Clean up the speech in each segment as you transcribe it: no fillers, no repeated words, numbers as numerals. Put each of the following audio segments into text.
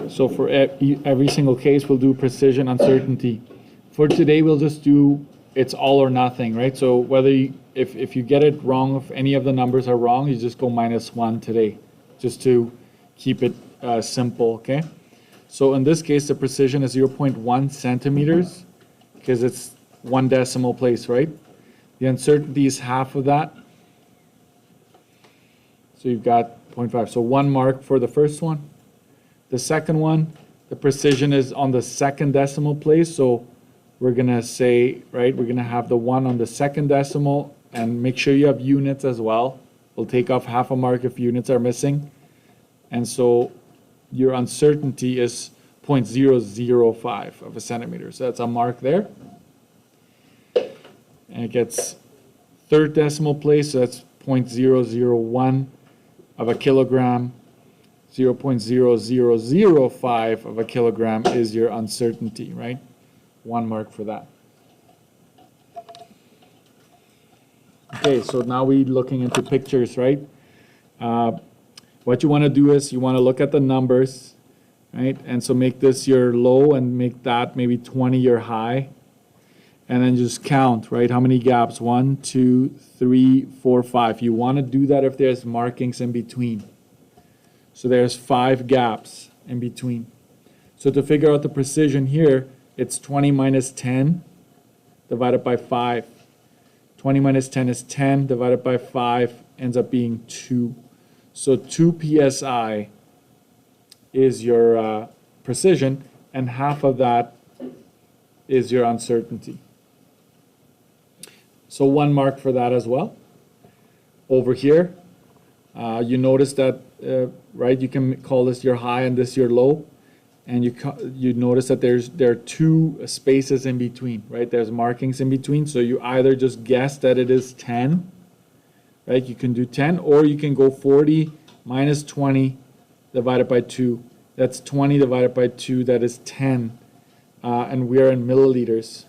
So for every single case, we'll do precision, uncertainty. For today, we'll just do it's all or nothing, right? So whether if you get it wrong, if any of the numbers are wrong, you just go -1 today, just to keep it simple, okay? So in this case, the precision is 0.1 centimeters because it's 1 decimal place, right? The uncertainty is half of that. So you've got 0.5. So 1 mark for the first one. The second one, the precision is on the second decimal place. So we're going to say, right, we're going to have the 1 on the second decimal, and make sure you have units as well. We'll take off half a mark if units are missing. And so your uncertainty is 0.005 of a centimeter. So that's a mark there. And it gets third decimal place, so that's 0.001 of a kilogram. 0.0005 of a kilogram is your uncertainty, right? 1 mark for that. Okay, so now we're looking into pictures, right? What you want to do is you want to look at the numbers, right? And so make this your low and make that maybe 20 your high. And then just count, right? How many gaps? 1, 2, 3, 4, 5. You want to do that if there's markings in between. So there's 5 gaps in between. So to figure out the precision here, it's 20 minus 10 divided by 5. 20 minus 10 is 10 divided by 5 ends up being 2. So 2 psi is your precision, and half of that is your uncertainty. So 1 mark for that as well. Over here, you notice that, right, you can call this your high and this your low. And you notice that there are 2 spaces in between, right? There's markings in between. So you either just guess that it is 10, right? You can do 10, or you can go 40 minus 20 divided by 2. That's 20 divided by 2, that is 10. And we're in milliliters.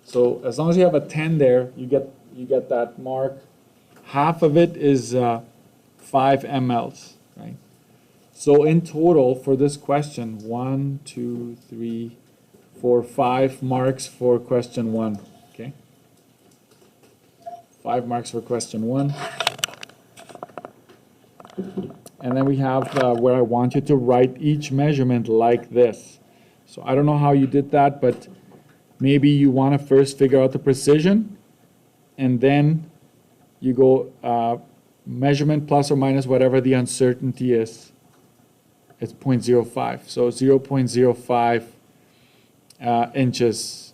So as long as you have a 10 there, you get that mark. Half of it is 5 mLs, right? So in total for this question, 1, 2, 3, 4, 5 marks for question 1, okay? 5 marks for question 1. And then we have where I want you to write each measurement like this. So I don't know how you did that, but maybe you want to first figure out the precision, and then you go measurement plus or minus whatever the uncertainty is. It's 0.05. So 0.05 inches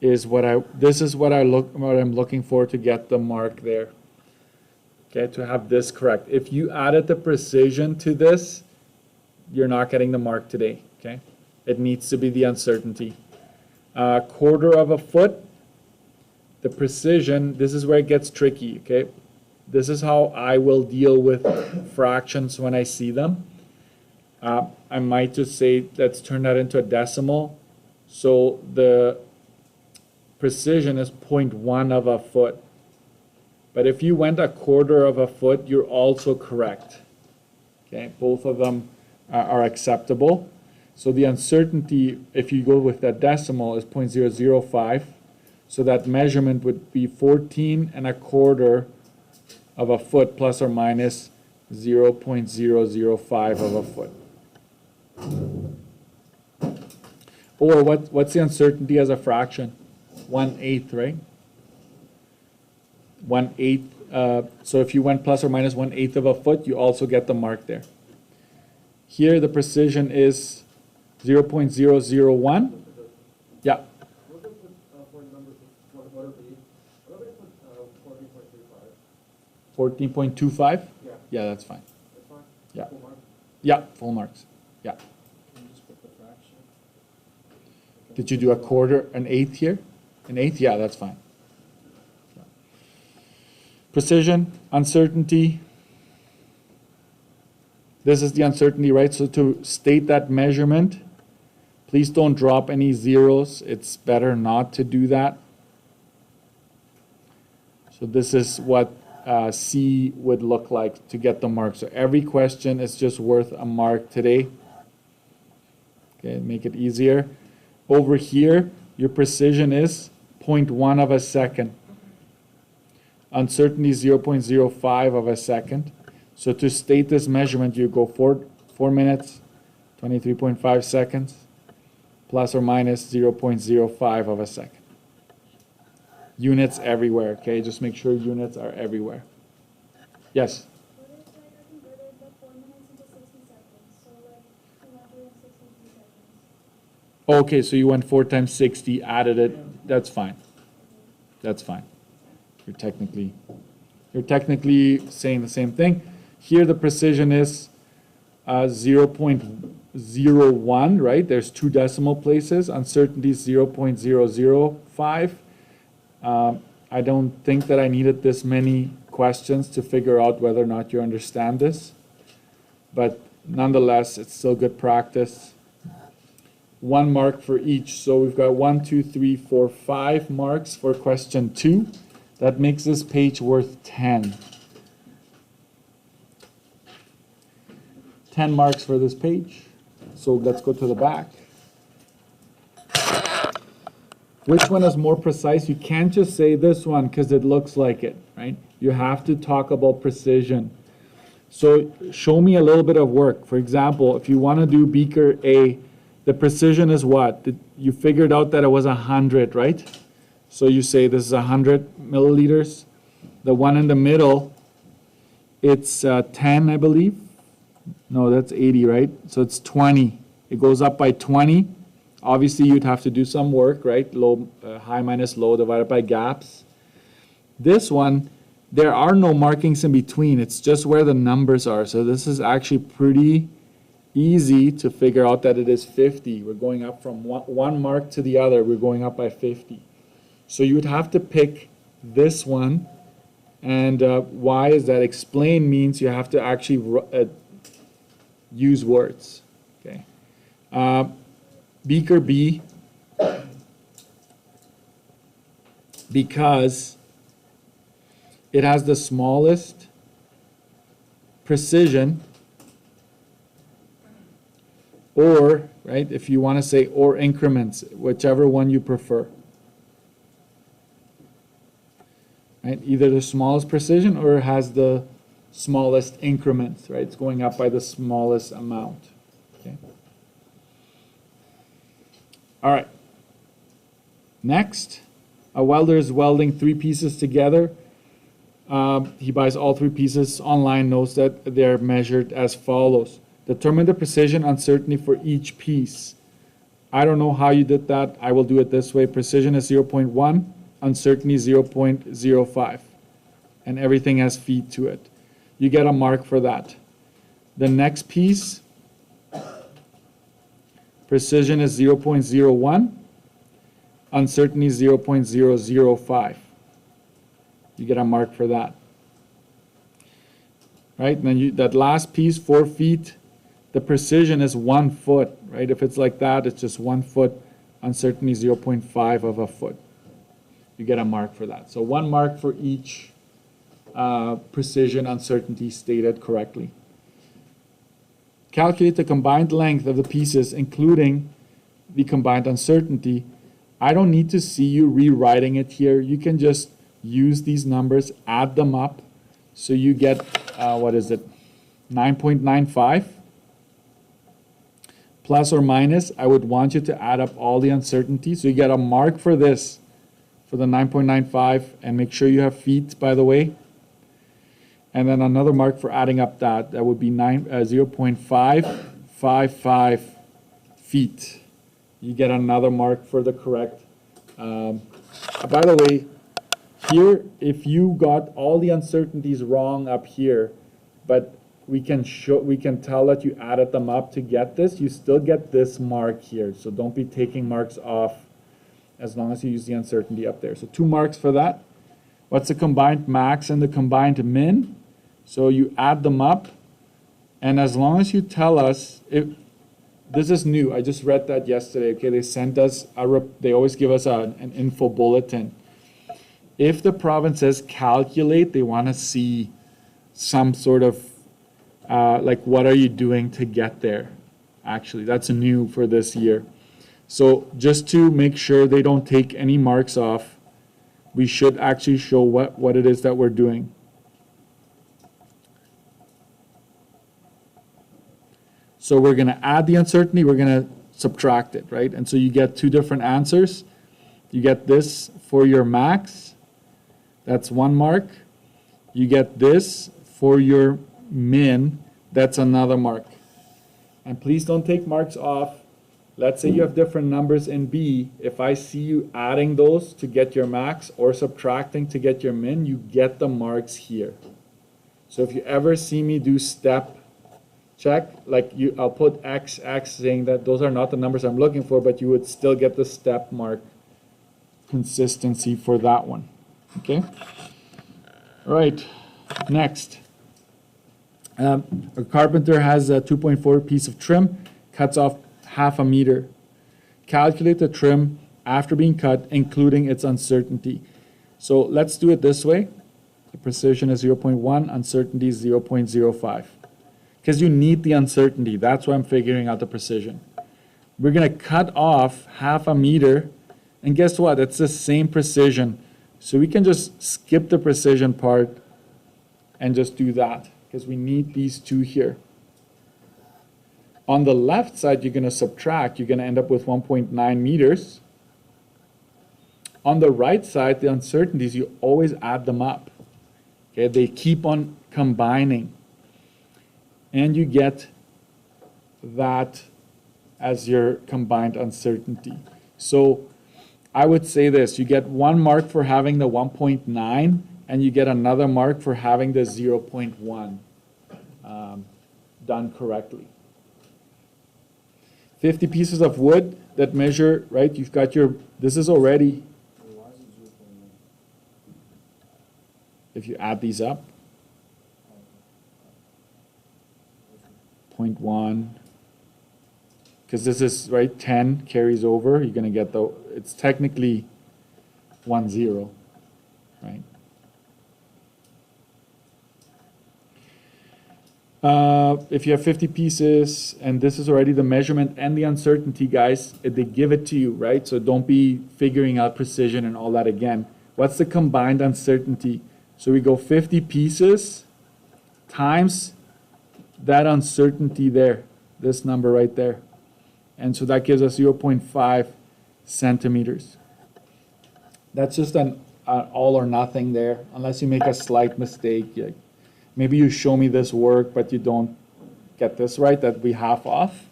is what I'm looking for to get the mark there. Okay, to have this correct. If you added the precision to this, you're not getting the mark today. Okay, it needs to be the uncertainty. Quarter of a foot, the precision, this is where it gets tricky, okay? This is how I will deal with fractions when I see them. I might just say, let's turn that into a decimal. So the precision is 0.1 of a foot. But if you went a quarter of a foot, you're also correct. Okay, both of them are acceptable. So the uncertainty, if you go with that decimal, is 0.005. So that measurement would be 14 1/4 of a foot plus or minus 0.005 of a foot. Or what's the uncertainty as a fraction? 1/8, right? 1/8. So if you went plus or minus 1/8 of a foot, you also get the mark there. Here the precision is 0.001. Yeah. 14.25? Yeah, that's fine. Yeah. Yeah, full marks. Yeah. Did you do a quarter, an eighth here? An eighth? Yeah, that's fine. Precision, uncertainty. This is the uncertainty, right? So to state that measurement, please don't drop any zeros. It's better not to do that. So this is what C would look like to get the mark. So every question is just worth a mark today. Okay, make it easier. Over here, your precision is 0.1 of a second. Uncertainty 0.05 of a second. So to state this measurement, you go 4 minutes, 23.5 seconds, plus or minus 0.05 of a second. Units everywhere, okay? Just make sure units are everywhere. Yes? Okay, so you went 4 times 60, added it, that's fine. That's fine. You're technically saying the same thing. Here the precision is 0.01, right? There's 2 decimal places. Uncertainty is 0.005. I don't think that I needed this many questions to figure out whether or not you understand this. But nonetheless, it's still good practice. 1 mark for each. So we've got 1, 2, 3, 4, 5 marks for question 2. That makes this page worth 10. 10 marks for this page. So let's go to the back. Which one is more precise? You can't just say this one because it looks like it, right? You have to talk about precision. So show me a little bit of work. For example, if you want to do beaker A, the precision is what? You figured out that it was 100, right? So you say this is 100 milliliters. The one in the middle, it's 10, I believe. No, that's 80, right? So it's 20. It goes up by 20. Obviously, you'd have to do some work, right? Low, high minus low divided by gaps. This one, there are no markings in between. It's just where the numbers are. So this is actually pretty easy to figure out that it is 50. We're going up from one mark to the other. We're going up by 50. So you would have to pick this one. And why is that? Explain means you have to actually use words. Okay. Beaker B, because it has the smallest precision, or, right, if you want to say or increments, whichever one you prefer. Right, either the smallest precision or it has the smallest increments, right? It's going up by the smallest amount. Okay. All right. Next, a welder is welding 3 pieces together. He buys all 3 pieces online, knows that they're measured as follows. Determine the precision uncertainty for each piece. I don't know how you did that. I will do it this way. Precision is 0.1, uncertainty 0.05, and everything has feet to it. You get a mark for that. The next piece, precision is 0.01, uncertainty 0.005. You get a mark for that. Right, and then that last piece, 4 feet, the precision is 1 foot, right? If it's like that, it's just 1 foot, uncertainty 0.5 of a foot. You get a mark for that. So 1 mark for each precision uncertainty stated correctly. Calculate the combined length of the pieces, including the combined uncertainty. I don't need to see you rewriting it here. You can just use these numbers, add them up, so you get, what is it, 9.95? Plus or minus, I would want you to add up all the uncertainties. So you get a mark for this, for the 9.95, and make sure you have feet, by the way. And then another mark for adding up that. That would be 0.555 feet. You get another mark for the correct. By the way, here, if you got all the uncertainties wrong up here, but we can tell that you added them up to get this, you still get this mark here. So don't be taking marks off as long as you use the uncertainty up there. So 2 marks for that. What's the combined max and the combined min? So you add them up, and as long as you tell us, this is new, I just read that yesterday, okay, they sent us, they always give us an info bulletin. If the province says calculate, they want to see some sort of, like, what are you doing to get there? actually. That's new for this year. So just to make sure they don't take any marks off, we should actually show what it is that we're doing. So we're going to add the uncertainty, we're going to subtract it, right? And so you get two different answers. You get this for your max, that's 1 mark. You get this for your min, that's another mark. And please don't take marks off. Let's say you have different numbers in B. If I see you adding those to get your max or subtracting to get your min, you get the marks here. So if you ever see me do step check, like I'll put X, X saying that those are not the numbers I'm looking for, but you would still get the step mark consistency for that one. Okay? All right, next. A carpenter has a 2.4 piece of trim, cuts off 1/2 meter. Calculate the trim after being cut, including its uncertainty. So let's do it this way. The precision is 0.1, uncertainty is 0.05. Because you need the uncertainty. That's why I'm figuring out the precision. We're going to cut off 1/2 meter, and guess what? It's the same precision. So we can just skip the precision part and just do that, because we need these two here. On the left side, you're going to subtract. You're going to end up with 1.9 meters. On the right side, the uncertainties, you always add them up. Okay, they keep on combining. And you get that as your combined uncertainty. So I would say this, you get 1 mark for having the 1.9, and you get another mark for having the 0.1 done correctly. 50 pieces of wood that measure, right, you've got your, this is already, if you add these up, 0.1, because this is, right, 10 carries over, you're going to get the, it's technically 10, right? If you have 50 pieces, and this is already the measurement and the uncertainty, guys, they give it to you, right? So don't be figuring out precision and all that again. What's the combined uncertainty? So we go 50 pieces times that uncertainty there, this number right there. And so that gives us 0.5 centimeters. That's just an all or nothing there, unless you make a slight mistake. Maybe you show me this work, but you don't get this right, that'd be half off.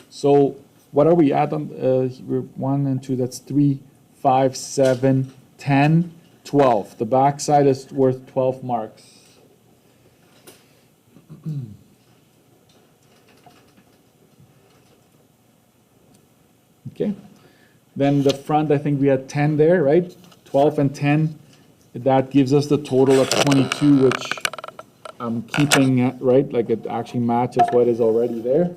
So what are we at on, we're 1 and 2, that's 3, 5, 7, 10, 12. The back side is worth 12 marks. Okay, then the front, I think we had 10 there, right? 12 and 10, that gives us the total of 22, which I'm keeping, right? Like it actually matches what is already there.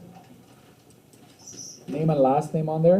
Name and last name on there.